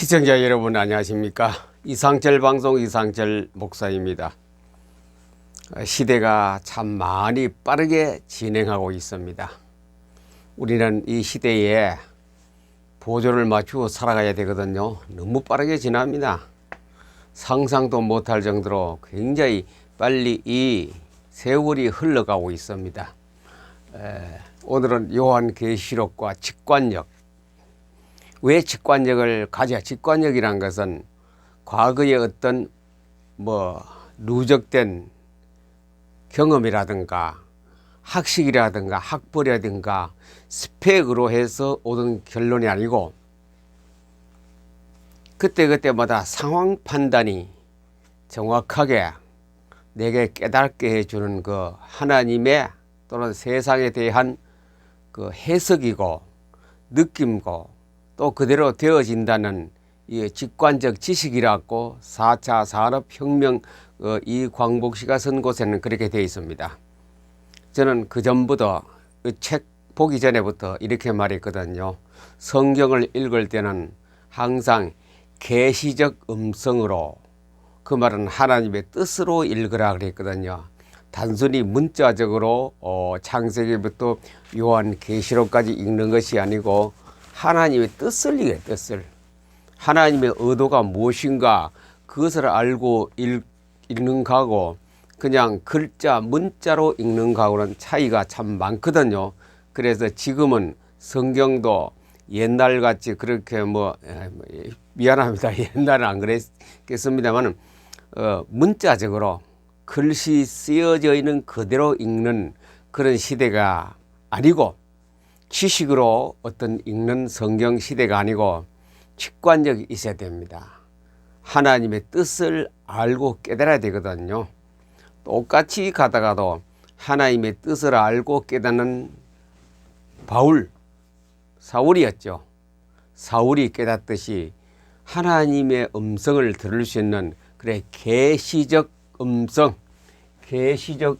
시청자 여러분 안녕하십니까? 이상철 방송 이상철 목사입니다. 시대가 참 많이 빠르게 진행하고 있습니다. 우리는 이 시대에 보조를 맞추고 살아가야 되거든요. 너무 빠르게 지납니다. 상상도 못할 정도로 굉장히 빨리 이 세월이 흘러가고 있습니다. 오늘은 요한계시록과 직관력. 왜 직관력을 가져야? 직관력이란 것은 과거의 어떤 누적된 경험이라든가 학식이라든가 학벌이라든가 스펙으로 해서 오는 결론이 아니고 그때그때마다 상황 판단이 정확하게 내게 깨닫게 해주는 그 하나님의 또는 세상에 대한 그 해석이고 느낌고 또 그대로 되어진다는 이 직관적 지식이라고 4차 산업혁명 이 광복시가 쓴 곳에는 그렇게 되어 있습니다. 저는 그 전부터 책 보기 전에부터 이렇게 말했거든요. 성경을 읽을 때는 항상 계시적 음성으로, 그 말은 하나님의 뜻으로 읽으라 그랬거든요. 단순히 문자적으로 창세기부터 요한계시록까지 읽는 것이 아니고 하나님의 뜻을 읽어요. 뜻을. 하나님의 의도가 무엇인가 그것을 알고 읽는 거하고 그냥 글자 문자로 읽는 거하고는 차이가 참 많거든요. 그래서 지금은 성경도 옛날같이 그렇게 미안합니다. 옛날은 안 그랬겠습니다만 문자적으로 글씨 쓰여져 있는 그대로 읽는 그런 시대가 아니고 지식으로 어떤 읽는 성경 시대가 아니고 직관력이 있어야 됩니다. 하나님의 뜻을 알고 깨달아야 되거든요. 똑같이 가다가도 하나님의 뜻을 알고 깨닫는 사울이었죠. 사울이 깨닫듯이 하나님의 음성을 들을 수 있는 계시적 음성, 계시적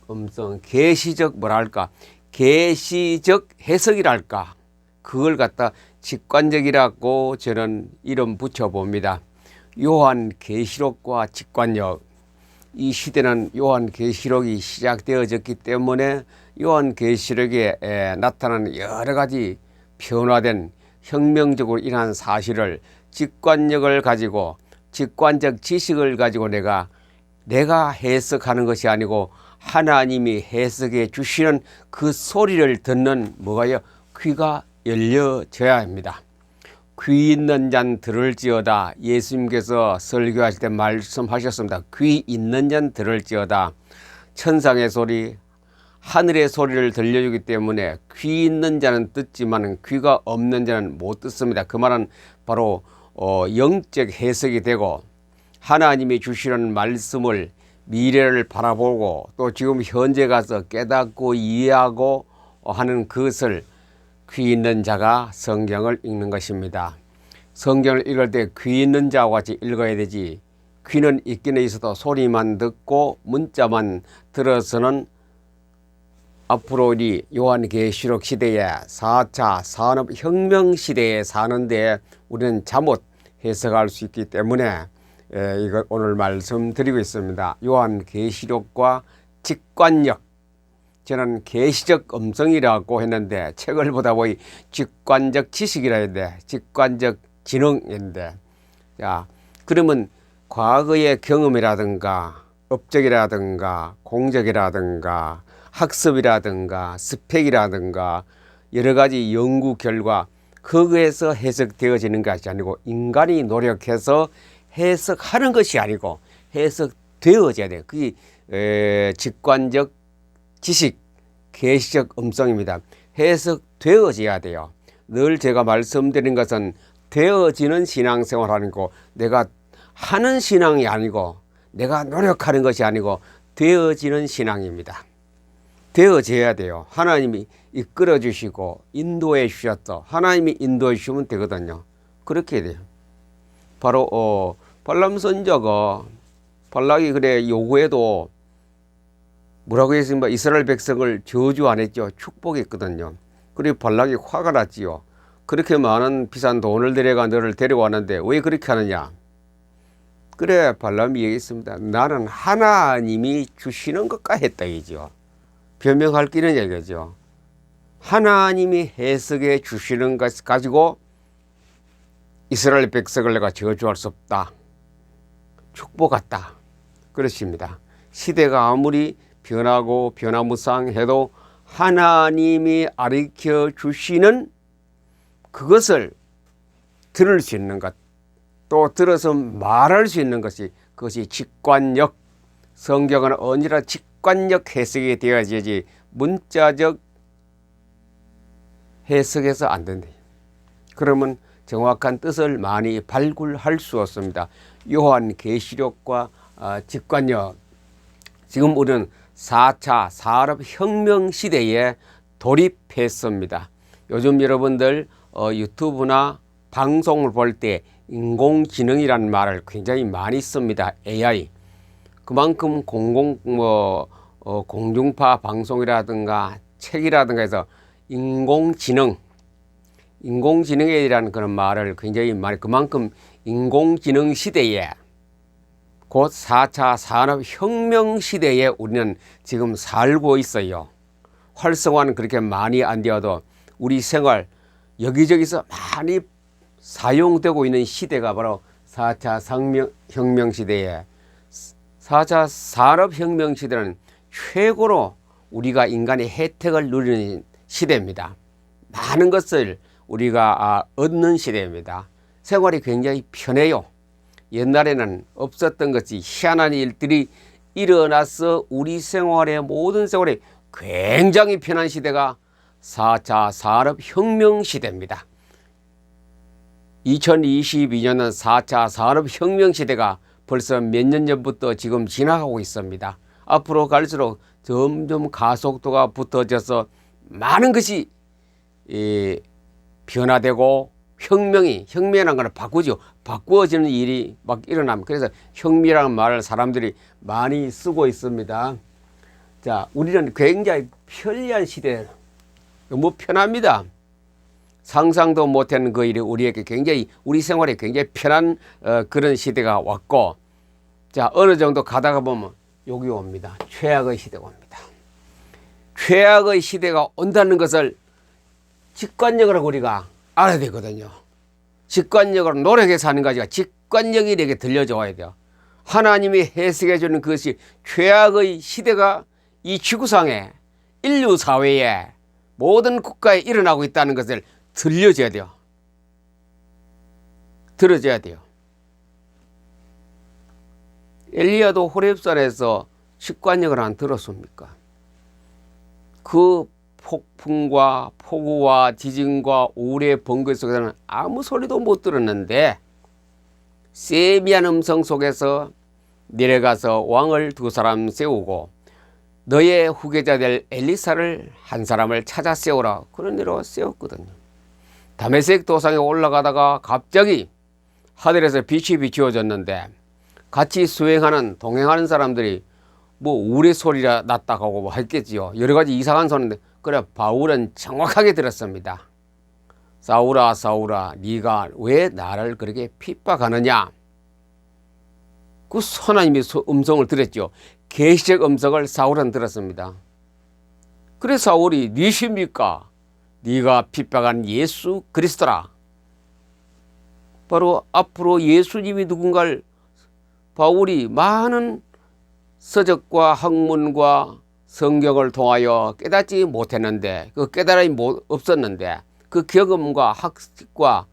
해석이랄까, 그걸 갖다 직관적이라고 저는 이름 붙여봅니다. 요한계시록과 직관력. 이 시대는 요한계시록이 시작되어졌기 때문에 요한계시록에 나타나는 여러 가지 변화된 혁명적으로 일어난 사실을 직관력을 가지고 직관적 지식을 가지고 내가 해석하는 것이 아니고 하나님이 해석해 주시는 그 소리를 듣는 귀가 열려져야 합니다. 귀 있는 잔 들을지어다. 예수님께서 설교하실 때 말씀하셨습니다. 귀 있는 잔 들을지어다. 천상의 소리, 하늘의 소리를 들려주기 때문에 귀 있는 자는 듣지만 귀가 없는 자는 못 듣습니다. 그 말은 바로 영적 해석이 되고 하나님이 주시는 말씀을 미래를 바라보고 또 지금 현재 가서 깨닫고 이해하고 하는 그것을 귀 있는 자가 성경을 읽는 것입니다. 성경을 읽을 때 귀 있는 자와 같이 읽어야 되지, 귀는 있기는 있어도 소리만 듣고 문자만 들어서는 앞으로 우리 요한계시록 시대에 4차 산업혁명 시대에 사는데 우리는 잘못 해석할 수 있기 때문에 이걸 오늘 말씀드리고 있습니다. 요한계시록과 직관력. 저는 계시적 음성이라고 했는데 책을 보다 보니 직관적 지식이라 했는데 직관적 지능인데, 자, 그러면 과거의 경험이라든가 업적이라든가 공적이라든가 학습이라든가 스펙이라든가 여러 가지 연구 결과 거기에서 해석되어지는 것이 아니고 인간이 노력해서 해석하는 것이 아니고 해석되어져야 돼요. 그게 직관적 지식, 계시적 음성입니다. 해석되어져야 돼요. 늘 제가 말씀드린 것은 되어지는 신앙생활하는 거, 내가 하는 신앙이 아니고 내가 노력하는 것이 아니고 되어지는 신앙입니다. 되어져야 돼요. 하나님이 이끌어 주시고 인도해 주셨어. 하나님이 인도해 주시면 되거든요. 그렇게 돼요. 바로 발람 선지자가 발락이 요구해도 뭐라고 했습니까? 이스라엘 백성을 저주 안 했죠. 축복했거든요. 그리고 발락이 화가 났지요. 그렇게 많은 비싼 돈을 들여가 너를 데려왔는데 왜 그렇게 하느냐. 그래 발람이 얘기했습니다. 나는 하나님이 주시는 것과 했다 이죠. 변명할 길은 얘기죠. 하나님이 해석해 주시는 것 가지고 이스라엘 백성을 내가 저주할 수 없다. 축복했다. 그렇습니다. 시대가 아무리 변하고 변화무쌍해도 하나님이 가르쳐 주시는 그것을 들을 수 있는 것, 또 들어서 말할 수 있는 것이 그것이 직관력, 성경은 언제나 직관력 해석이 되어야지 문자적 해석해서 안 된다. 그러면 정확한 뜻을 많이 발굴할 수 없습니다. 요한계시록과 직관력, 지금 우리는 4차 산업혁명 시대에 돌입했습니다. 요즘 여러분들 유튜브나 방송을 볼 때 인공지능이라는 말을 굉장히 많이 씁니다. AI. 그만큼 공중파 방송이라든가 책이라든가 해서 인공지능에 대한 그런 말을 굉장히 많이, 그만큼 인공지능 시대에 곧 4차 산업혁명 시대에 우리는 지금 살고 있어요. 활성화는 그렇게 많이 안 되어도 우리 생활 여기저기서 많이 사용되고 있는 시대가 바로 4차 혁명 시대에 4차 산업혁명 시대는 최고로 우리가 인간의 혜택을 누리는 시대입니다. 많은 것을 우리가 얻는 시대입니다. 생활이 굉장히 편해요. 옛날에는 없었던 것이 희한한 일들이 일어나서 우리 생활의 모든 생활이 굉장히 편한 시대가 4차 산업혁명 시대입니다. 2022년은 4차 산업혁명 시대가 벌써 몇 년 전부터 지금 지나가고 있습니다. 앞으로 갈수록 점점 가속도가 붙어져서 많은 것이 변화되고 혁명이라는 걸 바꾸죠. 바꾸어지는 일이 막 일어납니다. 그래서 혁명이라는 말을 사람들이 많이 쓰고 있습니다. 자, 우리는 굉장히 편리한 시대, 너무 편합니다. 상상도 못한 그 일이 우리에게 굉장히, 우리 생활에 굉장히 편한 그런 시대가 왔고, 자, 어느 정도 가다가 보면 여기 옵니다. 최악의 시대가 옵니다. 최악의 시대가 온다는 것을 직관력으로 우리가 알아야 되거든요. 직관력으로 노력해서 하는 것이 아니라 직관력이 내게 들려줘야 돼요. 하나님이 해석해 주는 그것이 최악의 시대가 이 지구상에, 인류 사회에, 모든 국가에 일어나고 있다는 것을 들려줘야 돼요. 들어줘야 돼요. 엘리야도 호렙산에서 직관력을 안 들었습니까? 그 폭풍과 폭우와 지진과 우레의 번개 속에서는 아무 소리도 못 들었는데 세미한 음성 속에서 내려가서 왕을 2사람 세우고 너의 후계자 될 엘리사를 한 사람을 찾아 세우라, 그런 대로 세웠거든요. 다메섹 도상에 올라가다가 갑자기 하늘에서 빛이 비추어졌는데 같이 동행하는 사람들이 뭐 우레 소리가 났다고 하고 했겠지요. 여러 가지 이상한 소리인데, 그래 바울은 정확하게 들었습니다. 사울아 사울아, 네가 왜 나를 그렇게 핍박하느냐. 그 하나님의 음성을 들었죠. 계시적 음성을 사울은 들었습니다. 그래 사울이 니십니까? 네가 핍박한 예수 그리스도라. 바로 앞으로 예수님이 누군가를 바울이 많은 서적과 학문과 성경을 통하여 깨닫지 못했는데, 그 깨달음이 없었는데, 그 경험과 학식과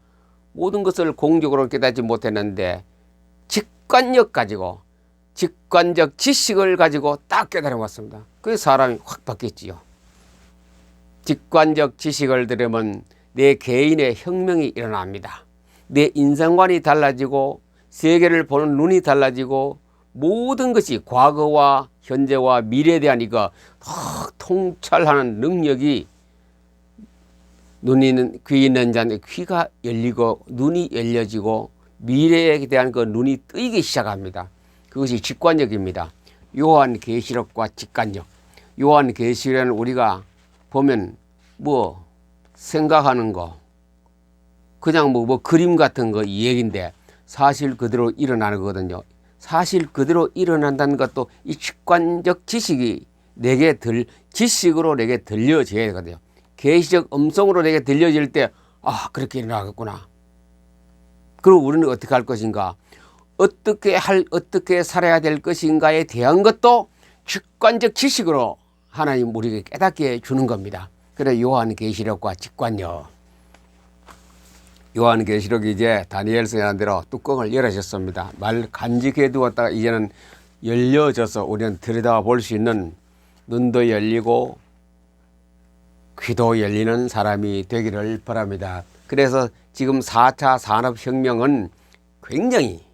모든 것을 공적으로 깨닫지 못했는데 직관력 가지고, 직관적 지식을 가지고 딱 깨달아 왔습니다. 그래서 사람이 확 바뀌었지요. 직관적 지식을 들으면 내 개인의 혁명이 일어납니다. 내 인생관이 달라지고 세계를 보는 눈이 달라지고 모든 것이 과거와 현재와 미래에 대한 이거 통찰하는 능력이, 귀 있는 자는 귀가 열리고 눈이 열려지고 미래에 대한 그 눈이 뜨이기 시작합니다. 그것이 직관력입니다. 요한계시록과 직관력. 요한계시록은 우리가 보면 뭐 생각하는 거, 그냥 뭐 그림 같은 거 이 얘기인데 사실 그대로 일어나는 거거든요. 사실 그대로 일어난다는 것도 이 직관적 지식이 지식으로 내게 들려져야 되거든요. 계시적 음성으로 내게 들려질 때, 아, 그렇게 일어나겠구나. 그리고 우리는 어떻게 할 것인가? 어떻게 살아야 될 것인가에 대한 것도 직관적 지식으로 하나님 우리에게 깨닫게 주는 겁니다. 그래 요한계시록과 직관력. 요한계시록이 이제 다니엘서에 한 대로 뚜껑을 열어줬습니다. 말 간직해 두었다가 이제는 열려져서 우리는 들여다 볼 수 있는 눈도 열리고 귀도 열리는 사람이 되기를 바랍니다. 그래서 지금 4차 산업혁명은 굉장히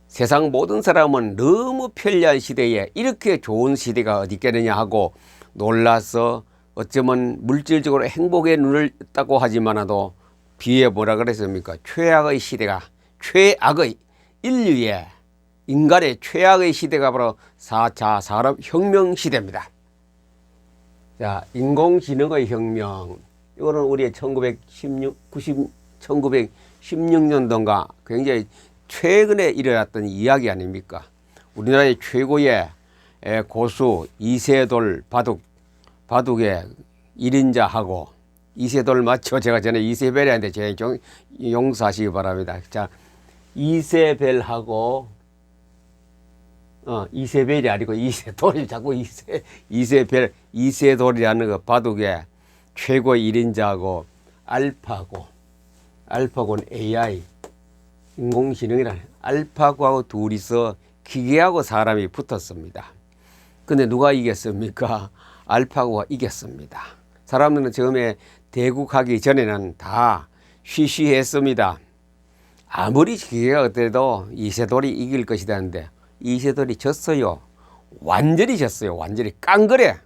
세상 모든 사람은 너무 편리한 시대에 이렇게 좋은 시대가 어디 있겠느냐 하고 놀라서 어쩌면 물질적으로 행복의 눈을 떴다고 하지만도 뒤에 뭐라 그랬습니까? 최악의 시대가, 최악의 인류의 인간의 최악의 시대가 바로 4차 산업혁명 시대입니다. 자, 인공지능의 혁명. 이거는 우리의 1916년도인가 굉장히 최근에 일어났던 이야기 아닙니까? 우리나라의 최고의 고수 이세돌 바둑의 1인자하고 이세돌 맞죠? 제가 전에 이세벨이었는데 제 용서하시기 바랍니다. 자, 이세벨하고 이세벨이 아니고 이세돌이 자꾸 이세돌이라는 그 바둑의 최고 1인자하고 알파고는 AI 인공지능이라는 알파고하고 둘이서 기계하고 사람이 붙었습니다. 근데 누가 이겼습니까? 알파고가 이겼습니다. 사람들은 처음에 대국하기 전에는 다 쉬쉬했습니다. 아무리 기계가 어때도 이세돌이 이길 것이라는데 이세돌이 졌어요. 완전히 졌어요. 완전히 깡그래.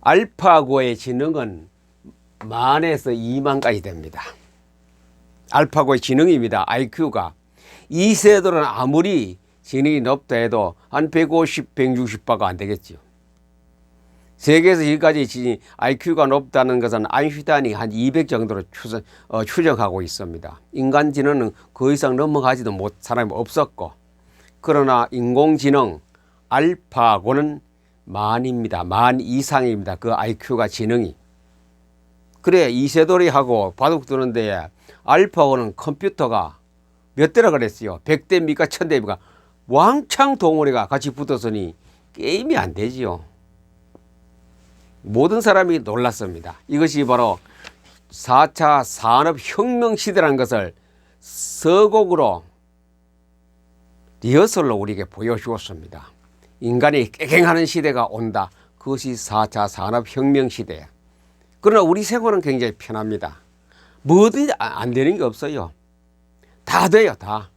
알파고의 지능은 10,000에서 20,000까지 됩니다. 알파고의 지능입니다. IQ가. 이세돌은 아무리 지능이 높다 해도 한 150, 160바가 안 되겠죠. 세계에서 여기까지 IQ가 높다는 것은 아인슈타인이 한 200 정도로 추정하고 있습니다. 인간 지능은 그 이상 넘어가지도 못 사람이 없었고, 그러나 인공지능 알파고는 10,000입니다. 10,000 이상입니다. 그 IQ가 지능이. 그래 이세돌이 하고 바둑 두는데 알파고는 컴퓨터가 몇 대라 그랬어요. 100대입니까 1000대입니까? 왕창 덩어리가 같이 붙었으니 게임이 안 되지요. 모든 사람이 놀랐습니다. 이것이 바로 4차 산업혁명 시대라는 것을 서곡으로 리허설로 우리에게 보여주었습니다. 인간이 깨갱하는 시대가 온다. 그것이 4차 산업혁명 시대야. 그러나 우리 생활은 굉장히 편합니다. 뭐든지 안 되는 게 없어요. 다 돼요, 다.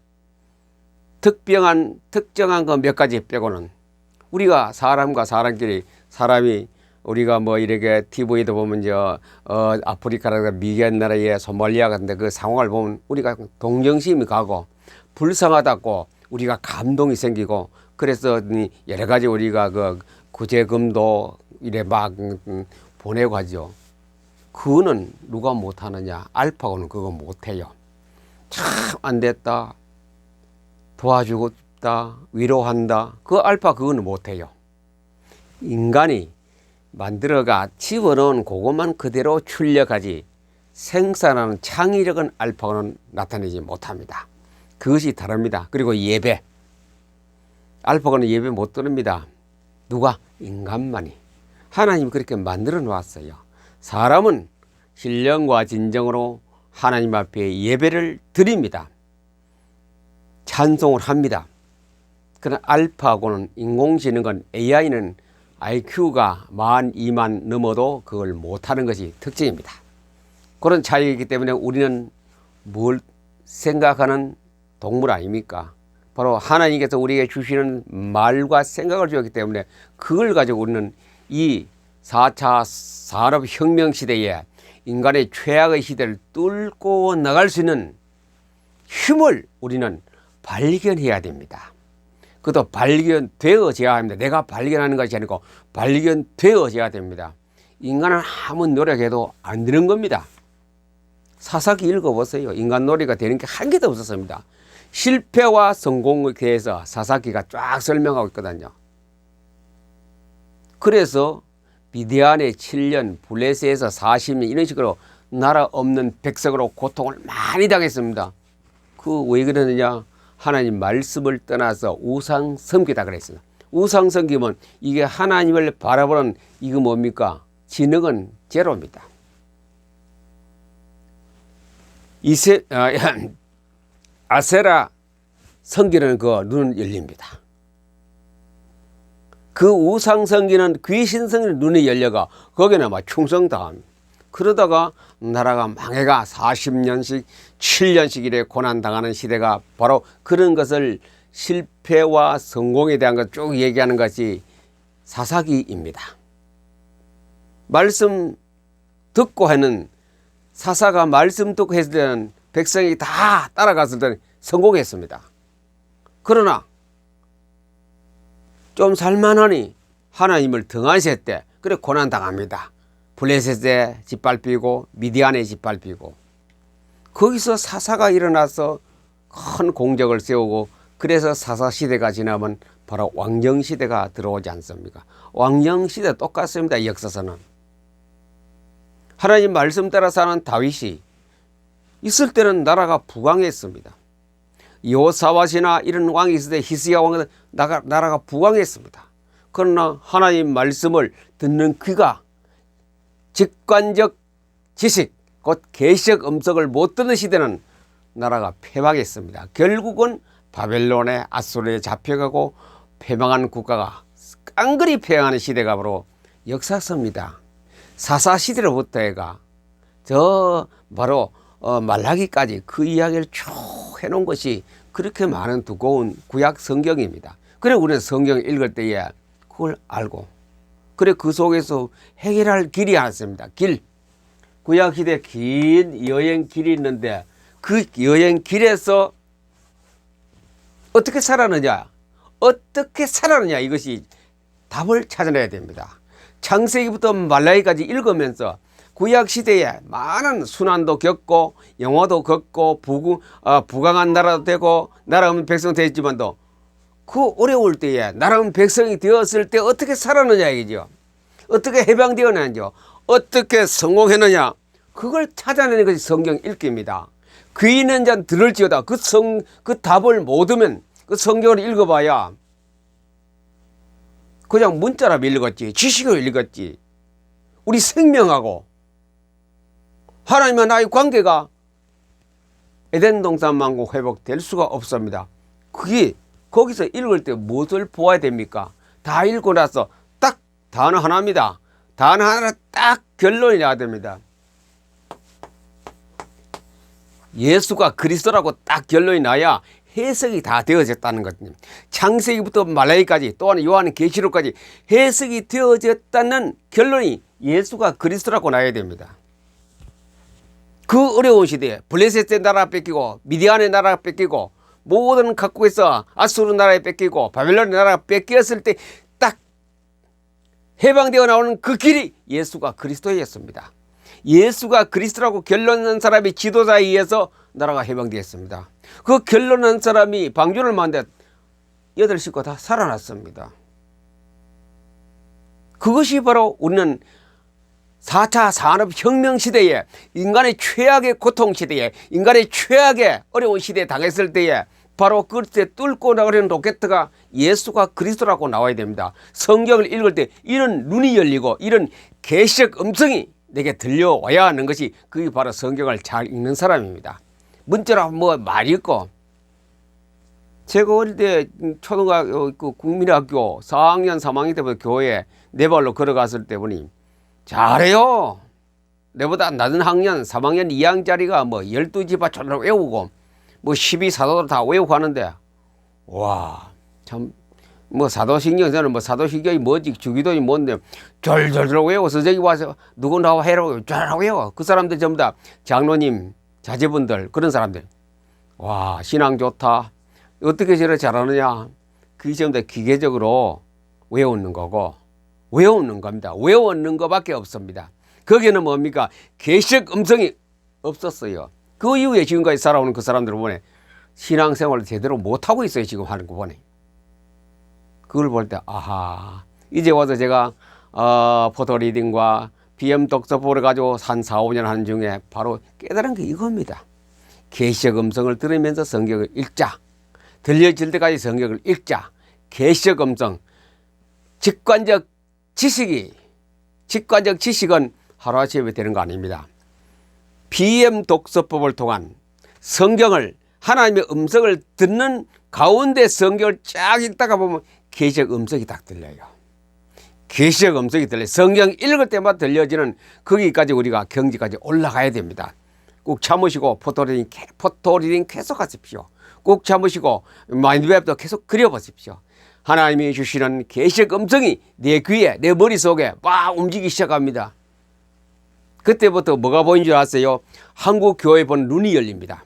특정한 거 몇 가지 빼고는 우리가 사람과 사람끼리 우리가 뭐 이렇게 TV에도 보면 아프리카라든가 미개한 나라의 소말리아 같은데 그 상황을 보면 우리가 동정심이 가고 불쌍하다고 우리가 감동이 생기고 그래서 여러 가지 우리가 그 구제금도 이래 막 보내고 하죠. 그거는 누가 못하느냐? 알파고는 그거 못해요. 참 안 됐다. 도와주고 싶다. 위로한다. 그 알파 그거는 못해요. 인간이 만들어가 집어넣은 그것만 그대로 출력하지 생산하는 창의력은 알파고는 나타내지 못합니다. 그것이 다릅니다. 그리고 예배. 알파고는 예배 못 드립니다. 누가? 인간만이. 하나님이 그렇게 만들어 놓았어요. 사람은 신령과 진정으로 하나님 앞에 예배를 드립니다. 찬송을 합니다. 그러나 알파고는 인공지능은 AI는 IQ가 12,000 넘어도 그걸 못하는 것이 특징입니다. 그런 차이이기 때문에 우리는 뭘 생각하는 동물 아닙니까? 바로 하나님께서 우리에게 주시는 말과 생각을 주었기 때문에 그걸 가지고 우리는 이 4차 산업혁명 시대에 인간의 최악의 시대를 뚫고 나갈 수 있는 힘을 우리는 발견해야 됩니다. 그것도 발견되어져야 합니다. 내가 발견하는 것이 아니고 발견되어져야 됩니다. 인간은 아무 노력해도 안 되는 겁니다. 사사기 읽어보세요. 인간 놀이가 되는 게 한 개도 없었습니다. 실패와 성공에 대해서 사사기가 쫙 설명하고 있거든요. 그래서 미디안에 7년, 블레셋에서 40년 이런 식으로 나라 없는 백성으로 고통을 많이 당했습니다. 그 왜 그러느냐? 하나님 말씀을 떠나서 우상 섬기다 그랬습니다. 우상 섬기면 이게 하나님을 바라보는 이거 뭡니까? 지능은 제로입니다. 아세라 섬기는 그 눈은 열립니다. 그 우상 섬기는 귀신 섬기는 눈이 열려가 거기는 막 충성당합니다. 그러다가 나라가 망해가 40년씩 7년씩 이래 고난당하는 시대가 바로 그런 것을 실패와 성공에 대한 것 쭉 얘기하는 것이 사사기입니다. 말씀 듣고 하는 사사가 말씀 듣고 했을 때는 백성이 다 따라갔을 때는 성공했습니다. 그러나 좀 살만하니 하나님을 등한시할 때 그래 고난당합니다. 블레셋에 짓밟히고 미디안에 짓밟히고 거기서 사사가 일어나서 큰 공적을 세우고 그래서 사사시대가 지나면 바로 왕정시대가 들어오지 않습니까? 왕정시대 똑같습니다. 역사서는. 하나님 말씀 따라 사는 다윗이 있을 때는 나라가 부강했습니다. 여호사밧이나 이런 왕이 있을 때 히스기야 왕은 나라가 부강했습니다. 그러나 하나님 말씀을 듣는 귀가 직관적 지식 곧 계시적 음성을 못 듣는 시대는 나라가 패망했습니다. 결국은 바벨론에 아수르에 잡혀가고 패망한 국가가 깡그리 패망하는 시대가 바로 역사서입니다. 사사시대로부터 해가 저 바로 말라기까지 그 이야기를 쭉 해놓은 것이 그렇게 많은 두꺼운 구약 성경입니다. 그래 우리는 성경을 읽을 때에 그걸 알고 그래 그 속에서 해결할 길이 하나 있습니다. 길. 구약시대 긴 여행 길이 있는데 그 여행 길에서 어떻게 살았느냐 이것이 답을 찾아내야 됩니다. 창세기부터 말라기까지 읽으면서 구약시대에 많은 순환도 겪고 영화도 겪고 부강한 나라도 되고 나라 없는 백성 됐지만도 그 어려울 때에 나라 없는 백성이 되었을 때 어떻게 살았느냐 이거죠. 어떻게 해방되었느냐 어떻게 성공했느냐 그걸 찾아내는 것이 성경 읽기입니다. 귀 있는 자는 들을지어다. 그 답을 못 오면 그 성경을 읽어봐야 그냥 문자로 읽었지 지식으로 읽었지 우리 생명하고 하나님과 나의 관계가 에덴 동산만고 회복될 수가 없습니다. 그게 거기서 읽을 때 무엇을 보아야 됩니까? 다 읽고 나서 딱 단어 하나입니다. 단어 하나 딱 결론이 나야 됩니다. 예수가 그리스도라고 딱 결론이 나야 해석이 다 되어졌다는 거거든요. 창세기부터 말라기까지 또한 요한 계시록까지 해석이 되어졌다는 결론이 예수가 그리스도라고 나야 됩니다. 그 어려운 시대에 블레셋의 나라가 뺏기고 미디안의 나라가 뺏기고 모든 각국에서 아수르 나라에 뺏기고 바벨론의 나라가 뺏겼을 때 딱 해방되어 나오는 그 길이 예수가 그리스도였습니다. 예수가 그리스도라고 결론난 사람이 지도자에 의해서 나라가 해방되었습니다. 그 결론난 사람이 방주를 만든 8식구 다 살아났습니다. 그것이 바로 우리는 4차 산업혁명 시대에 인간의 최악의 고통 시대에 인간의 최악의 어려운 시대에 당했을 때에 바로 그때 뚫고 나가려는 로켓가 예수가 그리스도라고 나와야 됩니다. 성경을 읽을 때 이런 눈이 열리고 이런 계시적 음성이 내게 들려와야 하는 것이 그게 바로 성경을 잘 읽는 사람입니다. 문자로 뭐 말 읽고 제가 어릴 때 초등학교 국민학교 4학년 3학년 때부터 교회에 네 발로 걸어갔을 때 보니 잘해요. 내보다 낮은 학년 3학년 2학년짜리가 뭐 12지파 졸라 외우고 뭐 12사도를 다 외우고 하는데 와 참 뭐 사도신경 저는 뭐 사도신경이 뭐지 주기도이 뭔데 졸졸졸 외워서 저기 와서 누구 나와 해라고 쫙 외워. 그 사람들 전부 다 장로님 자제분들 그런 사람들 와 신앙 좋다. 어떻게 저렇게 잘하느냐. 그게 전부 다 기계적으로 외우는 거고 외우는 겁니다. 외우는 것밖에 없습니다. 거기는 뭡니까? 계시적 음성이 없었어요. 그 이후에 지금까지 살아오는 그 사람들을 보내 신앙생활을 제대로 못하고 있어요. 지금 하는 거 보내. 그걸 볼 때 아하, 이제 와서 제가 포토리딩과 BM 독서법을 가지고 한 4, 5년 하는 중에 바로 깨달은 게 이겁니다. 계시적 음성을 들으면서 성경을 읽자. 들려질 때까지 성경을 읽자. 계시적 음성, 직관적 지식은 하루아침에 되는 거 아닙니다. BM 독서법을 통한 성경을, 하나님의 음성을 듣는 가운데 성경을 쫙 읽다가 보면 계시적 음성이 딱 들려요. 계시적 음성이 들려요. 성경 읽을 때마다 들려지는 거기까지 우리가 경지까지 올라가야 됩니다. 꼭 참으시고 포토리딩 계속 하십시오. 꼭 참으시고 마인드맵도 계속 그려보십시오. 하나님이 주시는 계시적 음성이 내 귀에, 내 머릿속에 막 움직이기 시작합니다. 그때부터 뭐가 보인 줄 아세요? 한국 교회 본 눈이 열립니다.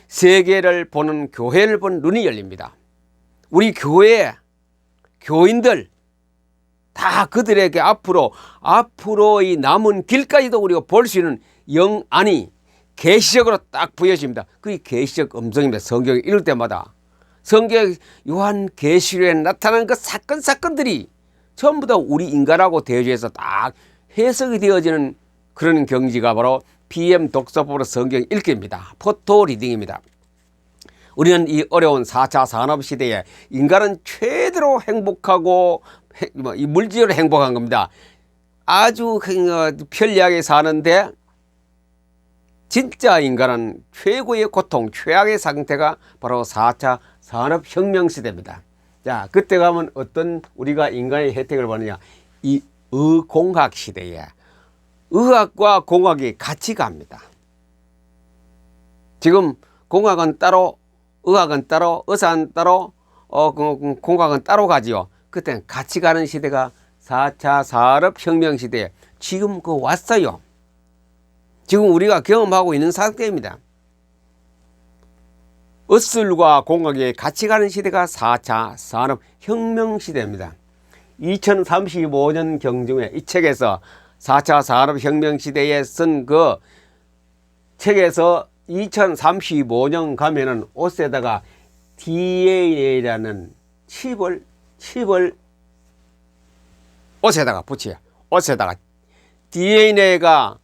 세계를 보는 교회를 본 눈이 열립니다. 우리 교회 교인들 다 그들에게 앞으로의 남은 길까지도 우리가 볼 수 있는 영안이 계시적으로 딱 부여집니다. 그게 계시적 음성입니다. 성경을 읽을 때마다 성경 요한 계시록에 나타난 그 사건들이 전부 다 우리 인간하고 대조해서 딱 해석이 되어지는 그런 경지가 바로 BM 독서법으로 성경 읽기입니다. 포토리딩입니다. 우리는 이 어려운 4차 산업시대에 인간은 최대로 행복하고 이 물질로 행복한 겁니다. 아주 편리하게 사는데 진짜 인간은 최고의 고통, 최악의 상태가 바로 4차 산업혁명 시대입니다. 자, 그때 가면 어떤 우리가 인간의 혜택을 받느냐. 이 의공학 시대에 의학과 공학이 같이 갑니다. 지금 공학은 따로, 의학은 따로, 의사는 따로, 공학은 따로 가지요. 그때는 같이 가는 시대가 4차 산업혁명 시대에 지금 왔어요. 지금 우리가 경험하고 있는 상태입니다. 의술과 공학이 같이 가는 시대가 4차 산업혁명 시대입니다. 2035년 경중에 이 책에서 4차 산업혁명 시대에 쓴 그 책에서 2035년 가면은 옷에다가 DNA라는 칩을 옷에다가 붙여요. 옷에다가 DNA가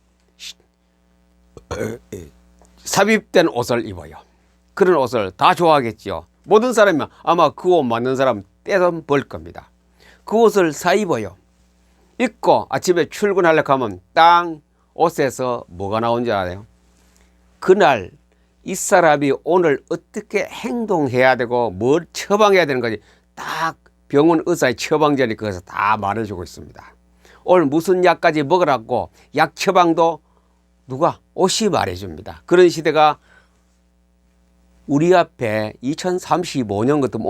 삽입된 옷을 입어요. 그런 옷을 다 좋아하겠죠. 모든 사람이 아마 그 옷 맞는 사람 떼돈 벌 겁니다. 그 옷을 사 입어요. 입고 아침에 출근하려고 하면 땅 옷에서 뭐가 나온 줄 알아요? 그날 이 사람이 오늘 어떻게 행동해야 되고 뭘 처방해야 되는 거지 딱 병원 의사의 처방전이 거기서 다 말해주고 있습니다. 오늘 무슨 약까지 먹으라고 약 처방도 누가? 옷이 말해줍니다. 그런 시대가 우리 앞에 2035년 같으면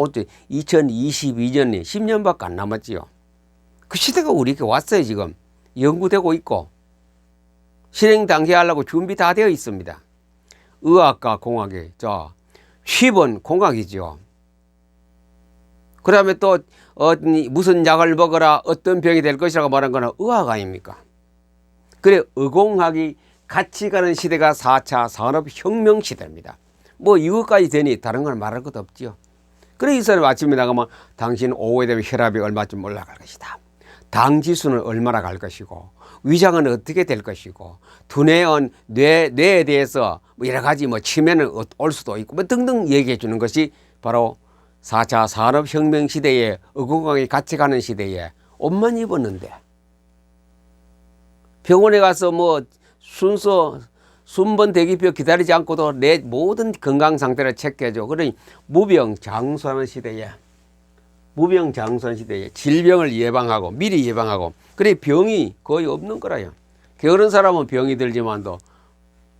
2022년이 10년밖에 안 남았지요. 그 시대가 우리에게 왔어요. 지금 연구되고 있고 실행 단계하려고 준비 다 되어 있습니다. 의학과 공학이 칩은 공학이죠. 그 다음에 또 무슨 약을 먹어라 어떤 병이 될 것이라고 말한 거는 의학 아닙니까? 그래 의공학이 같이 가는 시대가 4차 산업혁명 시대입니다. 뭐 이것까지 되니 다른 걸 말할 것도 없지요. 그래 이 사람이 아침에 나가면 당신 오후에 되면 혈압이 얼마쯤 올라갈 것이다. 당 지수는 얼마나 갈 것이고 위장은 어떻게 될 것이고 두뇌는 뇌에 대해서 뭐 여러 가지 뭐 치매는 올 수도 있고 뭐 등등 얘기해 주는 것이 바로 4차 산업혁명 시대에 의공학이 같이 가는 시대에 옷만 입었는데 병원에 가서 뭐 순번 대기표 기다리지 않고도 내 모든 건강 상태를 체크해줘. 그러니 무병장수하는 시대에 질병을 예방하고 미리 예방하고 그래 병이 거의 없는 거라요. 게으른 사람은 병이 들지만도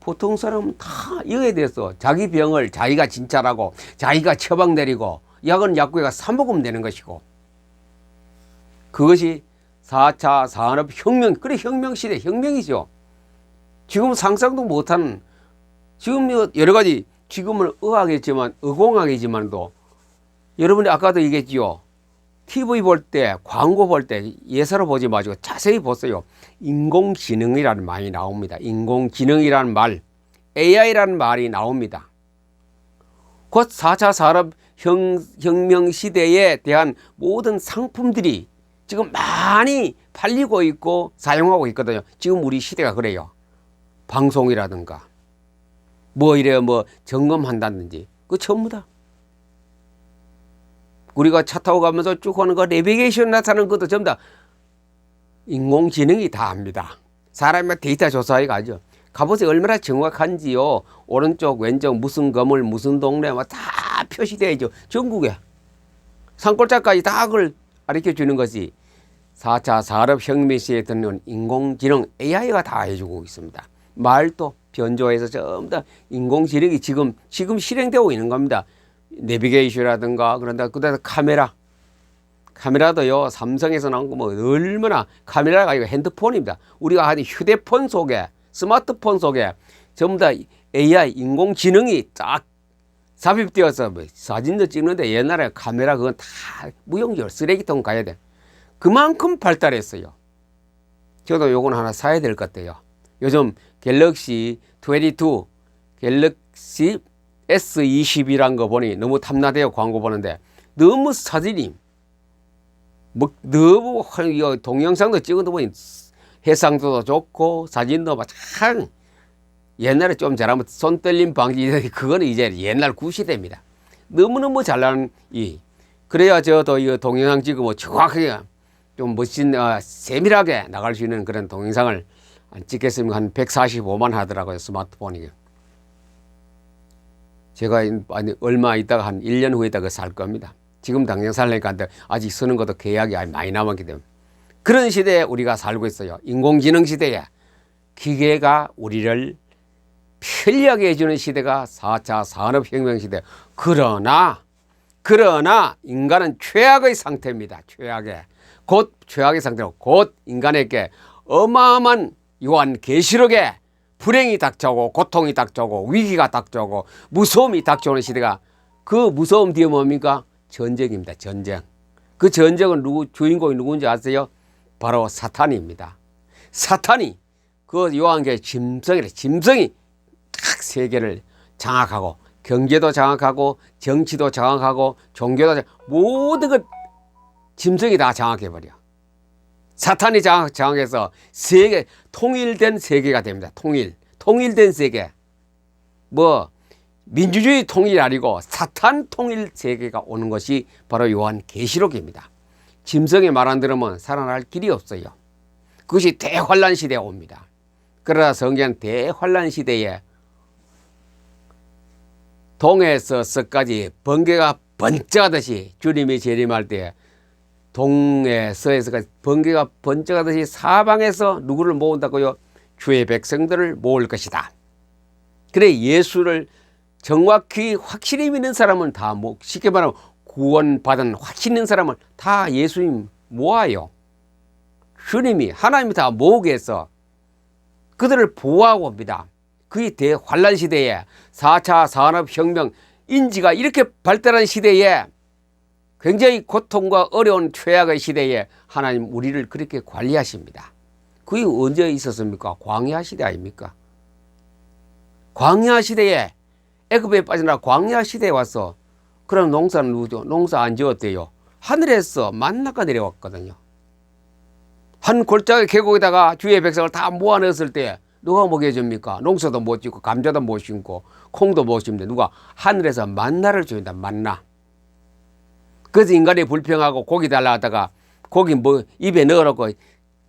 보통 사람은 다 이거에 대해서 자기 병을 자기가 진찰하고 자기가 처방 내리고 약은 약국에 가서 사 먹으면 되는 것이고 그것이 4차 산업혁명 그래 혁명시대 혁명이죠. 지금 상상도 못하는 지금 여러 가지 지금은 의학이지만 의공학이지만도 여러분이 아까도 얘기했지요. TV 볼 때, 광고 볼 때 예사로 보지 마시고 자세히 보세요. 인공지능이라는 말이 나옵니다. 인공지능이라는 말, AI라는 말이 나옵니다. 곧 4차 산업혁명 시대에 대한 모든 상품들이 지금 많이 팔리고 있고 사용하고 있거든요. 지금 우리 시대가 그래요. 방송이라든가 뭐 점검한다든지 그 전부 다. 우리가 차 타고 가면서 쭉 하는 거 내비게이션 나타나는 것도 전부 다 인공지능이 다 합니다. 사람의 데이터 조사해 가죠. 가보세요. 얼마나 정확한지요. 오른쪽 왼쪽 무슨 건물 무슨 동네 다 표시되어 있죠. 전국에 산골짜기까지 다 그걸 가르쳐 주는 것이 4차 산업혁명 시대에 듣는 인공지능 AI가 다 해주고 있습니다. 말도 변조해서 전부 다 인공지능이 지금 실행되고 있는 겁니다. 내비게이션이라든가 그다음에 카메라도요. 삼성에서 나온 거 뭐 얼마나 카메라가 아니고 핸드폰입니다. 우리가 하는 휴대폰 속에 스마트폰 속에 전부 다 AI 인공지능이 딱 삽입되어서 뭐 사진도 찍는데 옛날에 카메라 그건 다 무용지로 쓰레기통 가야 돼. 그만큼 발달했어요. 저도 요건 하나 사야 될 것 같아요. 요즘 갤럭시 22, 갤럭시 S20이란 거 보니 너무 탐나대요. 광고 보는데 너무 사진이 뭐 너무 동영상도 찍어도 보니 해상도도 좋고 사진도 참 옛날에 좀 잘하면 손 떨림 방지 그거는 이제 옛날 구시대입니다. 너무너무 잘나는 그래야 저도 이 동영상 찍으면 정확하게 좀 멋진 세밀하게 나갈 수 있는 그런 동영상을 찍겠으면 한 145만 하더라고요. 스마트폰이. 제가 얼마 있다가 한 1년 후에 다가 살 겁니다. 지금 당장 살려니까 아직 쓰는 것도 계약이 많이 남았기 때문에. 그런 시대에 우리가 살고 있어요. 인공지능 시대에 기계가 우리를 편리하게 해주는 시대가 4차 산업혁명 시대. 그러나 인간은 최악의 상태입니다. 최악의 상태로 곧 인간에게 어마어마한 요한 계시록에 불행이 닥쳐오고 고통이 닥쳐오고 위기가 닥쳐오고 무서움이 닥쳐오는 시대가 그 무서움 뒤에 뭡니까? 전쟁입니다. 전쟁. 그 전쟁은 주인공이 누군지 아세요? 바로 사탄입니다. 사탄이 그 요한계의 짐승이 각 세계를 장악하고 경제도 장악하고 정치도 장악하고 종교도 모든 것 짐승이 다 장악해버려. 사탄이 장악해서 세계 통일된 세계가 됩니다. 통일된 세계. 뭐 민주주의 통일이 아니고 사탄 통일 세계가 오는 것이 바로 요한 계시록입니다. 짐승의 말 안 들으면 살아날 길이 없어요. 그것이 대환란 시대에 옵니다. 그러나 성경 대환란 시대에 동에서 서까지 번개가 번쩍하듯이 주님이 재림할 때 동에서에서까지 번개가 번쩍하듯이 사방에서 누구를 모은다고요? 주의 백성들을 모을 것이다. 그래 예수를 정확히 확실히 믿는 사람은 다 쉽게 말하면 구원받은 확신 있는 사람은 다 예수님 모아요. 주님이 하나님이 다 모으게 해서 그들을 보호하고 옵니다. 그의 대환란 시대에 4차 산업혁명 인지가 이렇게 발달한 시대에 굉장히 고통과 어려운 최악의 시대에 하나님 우리를 그렇게 관리하십니다. 그게 언제 있었습니까? 광야 시대 아닙니까? 광야 시대에 애굽에 빠져나 광야 시대에 와서 그럼 농사는 누구죠? 농사 안 지었대요. 하늘에서 만나가 내려왔거든요. 한 골짜기 계곡에다가 주의 백성을 다 모아넣었을 때 누가 먹여줍니까? 농사도 못 짓고 감자도 못 심고 콩도 못 심는데 누가 하늘에서 만나를 준다. 만나. 그래서 인간이 불평하고 고기 달라 하다가 고기 입에 넣어놓고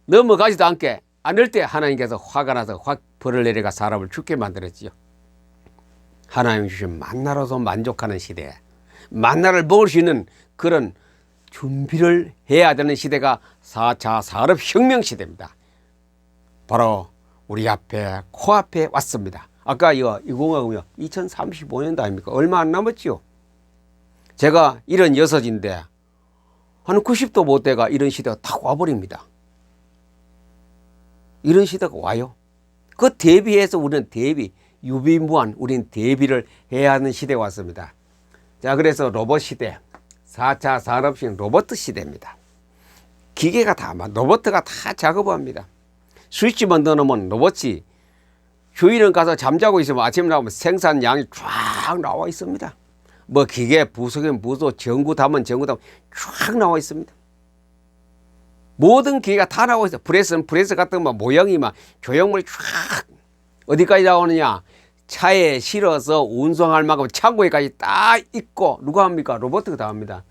넘어가지도 않게 안 넣을 때 하나님께서 화가 나서 확 벌을 내려가 사람을 죽게 만들었지요. 하나님 주신 만나로서 만족하는 시대에 만나를 먹을 수 있는 그런 준비를 해야 되는 시대가 4차 산업혁명 시대입니다. 바로 우리 앞에 코앞에 왔습니다. 아까 이거 2035년도 아닙니까? 얼마 안 남았지요. 제가 76인데 한 90도 못 돼가 이런 시대가 딱 와버립니다. 이런 시대가 와요. 그 대비해서 우리는 유비무한 우리는 대비를 해야 하는 시대가 왔습니다. 자, 그래서 로봇 시대, 4차 산업식 로봇 시대입니다. 기계가 로봇가 다 작업합니다. 스위치만 넣어놓으면 로봇이 휴일은 가서 잠자고 있으면 아침에 나오면 생산량이 쫙 나와 있습니다. 뭐 기계 부속이면 부속, 전구담은 전구담 쫙 나와 있습니다. 모든 기계가 다 나와 있어요. 프레스는 프레스 같은 거 모형이 막 조형물이 쫙 어디까지 나오느냐. 차에 실어서 운송할 만큼 창고에까지 딱 있고 누가 합니까? 로봇가 다 합니다.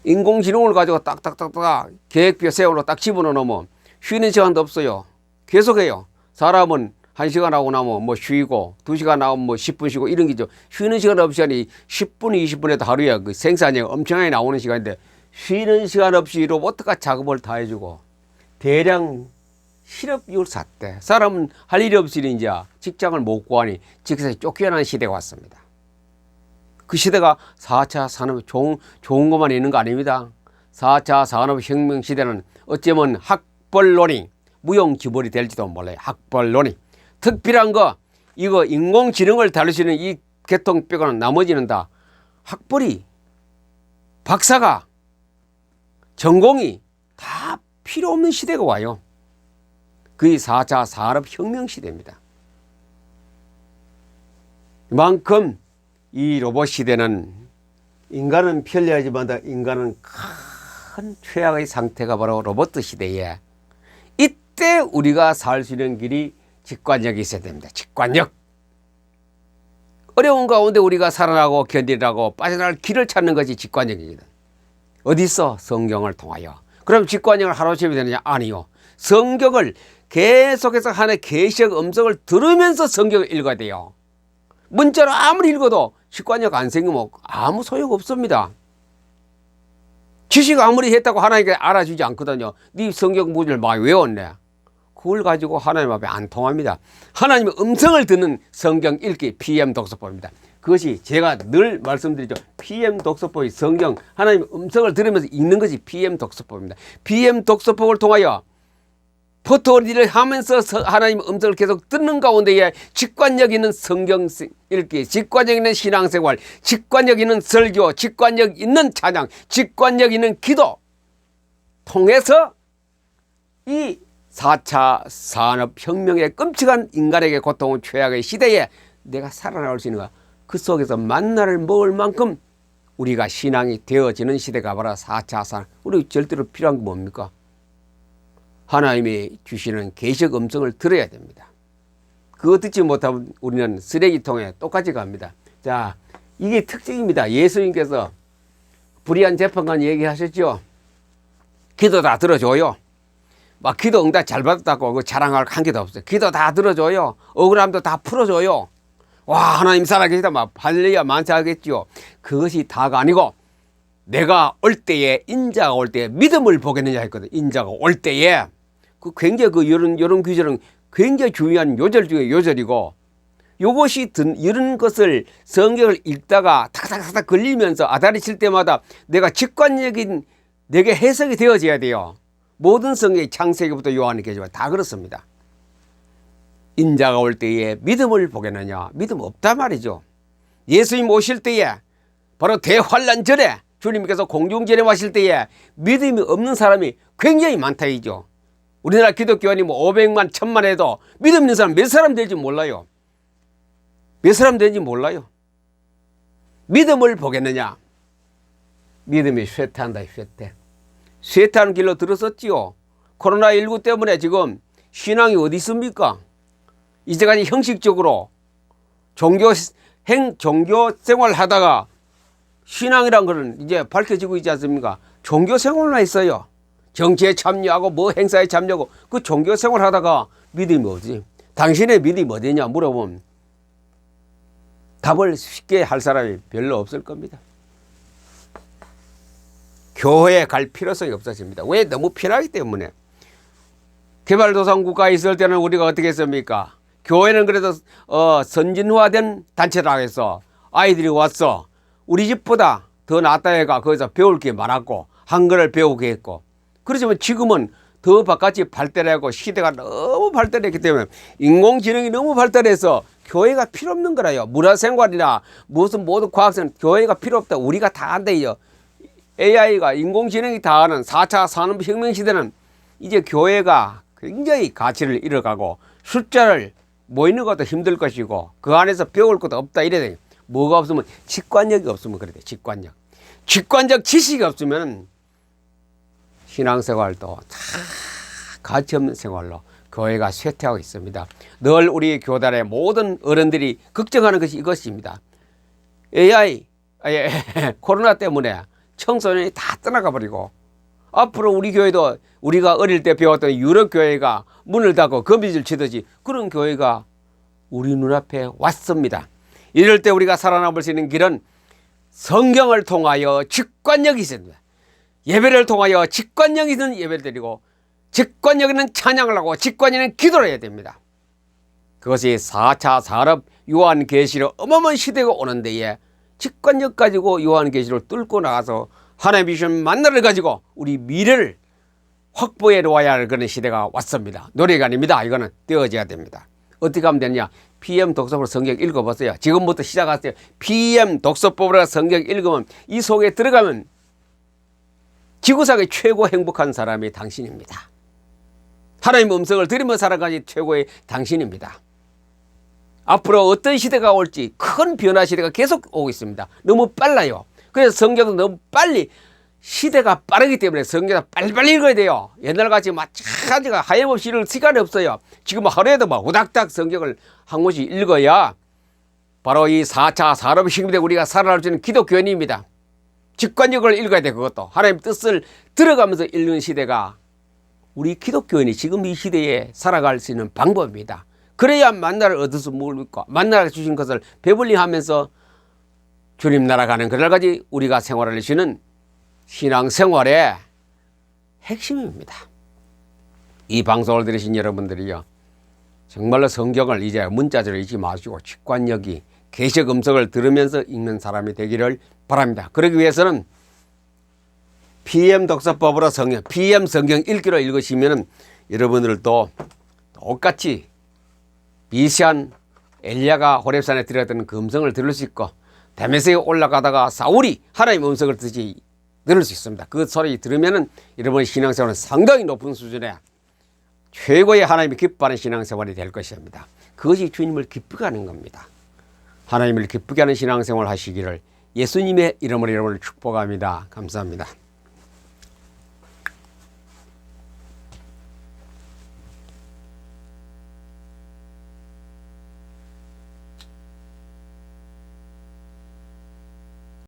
인공지능을 가지고 딱딱딱딱 계획표 세월로 딱 집어넣으면 쉬는 시간도 없어요. 계속해요. 사람은 1시간 하고 나면 뭐 쉬고 2시간 나오면 뭐 10분 쉬고 이런 게죠. 쉬는 시간 없이 10분, 20분에도 하루에 그 생산량이 엄청나게 나오는 시간인데 쉬는 시간 없이 로봇가 작업을 다 해주고 대량 실업률 삿대. 사람은 할 일이 없이 이제 직장을 못 구하니 직장에서 쫓겨나는 시대가 왔습니다. 그 시대가 4차 산업 좋은 것만 있는 거 아닙니다. 4차 산업혁명 시대는 어쩌면 학벌론이 무용지물이 될지도 몰라요. 학벌론이. 특별한 거 이거 인공지능을 다루시는 이 계통 빼고는 나머지는 다 학벌이 박사가 전공이 다 필요 없는 시대가 와요. 그게 4차 산업혁명 시대입니다. 이만큼 이 로봇 시대는 인간은 편리하지만 인간은 큰 최악의 상태가 바로 로봇 시대에 이때 우리가 살 수 있는 길이 직관력이 있어야 됩니다. 직관력. 어려운 가운데 우리가 살아나고 견디라고 빠져나갈 길을 찾는 것이 직관력이거든. 어디 있어? 성경을 통하여. 그럼 직관력을 하루치면 되느냐? 아니요. 성경을 계속해서 하나의 계시적 음성을 들으면서 성경을 읽어야 돼요. 문자로 아무리 읽어도 직관력 안 생기면 아무 소용 없습니다. 지식 아무리 했다고 하나님께 알아주지 않거든요. 네 성경 문제를 많이 외웠네. 그걸 가지고 하나님 앞에 안 통합니다. 하나님의 음성을 듣는 성경 읽기 PM 독서법입니다. 그것이 제가 늘 말씀드리죠. PM 독서법이 성경 하나님의 음성을 들으면서 읽는 것이 PM 독서법입니다. PM 독서법을 통하여 포토리를 하면서 하나님의 음성을 계속 듣는 가운데에 직관력 있는 성경 읽기, 직관력 있는 신앙생활, 직관력 있는 설교, 직관력 있는 찬양, 직관력 있는 기도 통해서 이 4차 산업혁명의 끔찍한 인간에게 고통을 최악의 시대에 내가 살아나올 수 있는 것, 그 속에서 만나를 먹을 만큼 우리가 신앙이 되어지는 시대가 바로 4차 산업. 우리 절대로 필요한 게 뭡니까? 하나님이 주시는 계시적 음성을 들어야 됩니다. 그거 듣지 못하면 우리는 쓰레기통에 똑같이 갑니다. 자, 이게 특징입니다. 예수님께서 불의한 재판관 얘기하셨죠. 기도 다 들어줘요. 막 기도 응답 잘 받았다고 그 자랑할 한 개도 없어요. 기도 다 들어줘요. 억울함도 다 풀어줘요. 와, 하나님 살아계시다 막 할렐루야 만사하겠죠. 그것이 다가 아니고 내가 올 때에 인자가 올 때에 믿음을 보겠느냐 했거든. 인자가 올 때에 그 굉장히 그 이런 규절은 굉장히 중요한 요절 중에 요절이고, 요것이 이런 것을 성경을 읽다가 탁탁탁탁 걸리면서 아다리 칠 때마다 내가 직관적인 내게 해석이 되어져야 돼요. 모든 성경의 창세기부터 요한계시까지 다 그렇습니다. 인자가 올 때에 믿음을 보겠느냐? 믿음 없단 말이죠. 예수님 오실 때에 바로 대환란절에 주님께서 공중전에 와실 때에 믿음이 없는 사람이 굉장히 많다 이죠. 우리나라 기독교인이 뭐 500만, 1000만 해도 믿음 있는 사람 몇 사람 될지 몰라요. 몇 사람 되는지 몰라요. 믿음을 보겠느냐? 믿음이 쇠퇴한다, 쇠퇴. 쇠퇴하는 길로 들었었지요. 코로나19 때문에 지금 신앙이 어디 있습니까? 이제까지 형식적으로 종교 생활 하다가 신앙이란 것은 이제 밝혀지고 있지 않습니까? 종교 생활만 있어요. 정치에 참여하고 뭐 행사에 참여하고 그 종교 생활 하다가 믿음이 어디지? 당신의 믿음이 어디냐 물어보면 답을 쉽게 할 사람이 별로 없을 겁니다. 교회에 갈 필요성이 없어집니다. 왜? 너무 편하기 때문에. 개발도상국가에 있을 때는 우리가 어떻게 했습니까? 교회는 그래도 선진화된 단체라고 해서 아이들이 왔어. 우리 집보다 더 낫다 해가 거기서 배울 게 많았고 한글을 배우게 했고. 그렇지만 지금은 더 바깥이 발달하고 시대가 너무 발달했기 때문에 인공지능이 너무 발달해서 교회가 필요 없는 거라요. 문화생활이나 무슨 모든 과학생 교회가 필요 없다. 우리가 다 한대요. AI가 인공지능이 다 하는 4차 산업혁명 시대는 이제 교회가 굉장히 가치를 잃어가고 숫자를 모이는 것도 힘들 것이고 그 안에서 배울 것도 없다 이래야 돼요. 뭐가 없으면 직관력이 없으면 그래 돼. 직관적 지식이 없으면 신앙생활도 다 가치 없는 생활로 교회가 쇠퇴하고 있습니다. 늘 우리 교단의 모든 어른들이 걱정하는 것이 이것입니다. AI, 코로나 때문에 청소년이 다 떠나가 버리고 앞으로 우리 교회도 우리가 어릴 때 배웠던 유럽 교회가 문을 닫고 거미줄 치듯이 그런 교회가 우리 눈앞에 왔습니다. 이럴 때 우리가 살아남을 수 있는 길은 성경을 통하여 직관력이 있습니다. 예배를 통하여 직관력 있는 예배를 드리고 직관력 있는 찬양을 하고 직관력 있는 기도를 해야 됩니다. 그것이 4차 산업 요한계시로 어마어마한 시대가 오는 데에 직관력 가지고 요한계시를 뚫고 나가서 하나님의 주신 만나를 가지고 우리 미래를 확보해 놓아야 할 그런 시대가 왔습니다. 노래가 아닙니다. 이거는 떼어져야 됩니다. 어떻게 하면 되냐? PM 독서법으로 성경 읽어보세요. 지금부터 시작하세요. PM 독서법으로 성경 읽으면 이 속에 들어가면 지구상의 최고 행복한 사람이 당신입니다. 하나님의 음성을 들으며 살아가는 최고의 당신입니다. 앞으로 어떤 시대가 올지 큰 변화 시대가 계속 오고 있습니다. 너무 빨라요. 그래서 성경도 너무 빨리 시대가 빠르기 때문에 성경을 빨리빨리 읽어야 돼요. 옛날같이 마찬가지가 하염없이 읽을 시간이 없어요. 지금 하루에도 막 후닥닥 성경을 한 권씩 읽어야 바로 이 4차 산업혁명에 우리가 살아날 수 있는 기독교인입니다. 직관력을 읽어야 돼. 그것도 하나님 뜻을 들어가면서 읽는 시대가 우리 기독교인이 지금 이 시대에 살아갈 수 있는 방법입니다. 그래야 만나를 얻을 수 모르고 만나를 주신 것을 배불리하면서 주님 나라 가는 그날까지 우리가 생활할 수 있는 신앙생활의 핵심입니다. 이 방송을 들으신 여러분들이요, 정말로 성경을 이제 문자적으로 읽지 마시고 직관력이 계시의 음성을 들으면서 읽는 사람이 되기를 바랍니다. 그러기 위해서는 PM 독서법으로 PM 성경 읽기로 읽으시면 여러분들도 똑같이 미시안 엘리야가 호렙산에 들었던 그 음성을 들을 수 있고 다메섹에 올라가다가 사울이 하나님의 음성을 듣지 들을 수 있습니다. 그 소리 들으면 여러분의 신앙생활은 상당히 높은 수준의 최고의 하나님이 기뻐하는 신앙생활이 될 것입니다. 그것이 주님을 기쁘게 하는 겁니다. 하나님을 기쁘게 하는 신앙생활을 하시기를 예수님의 이름으로 여러분을 축복합니다. 감사합니다.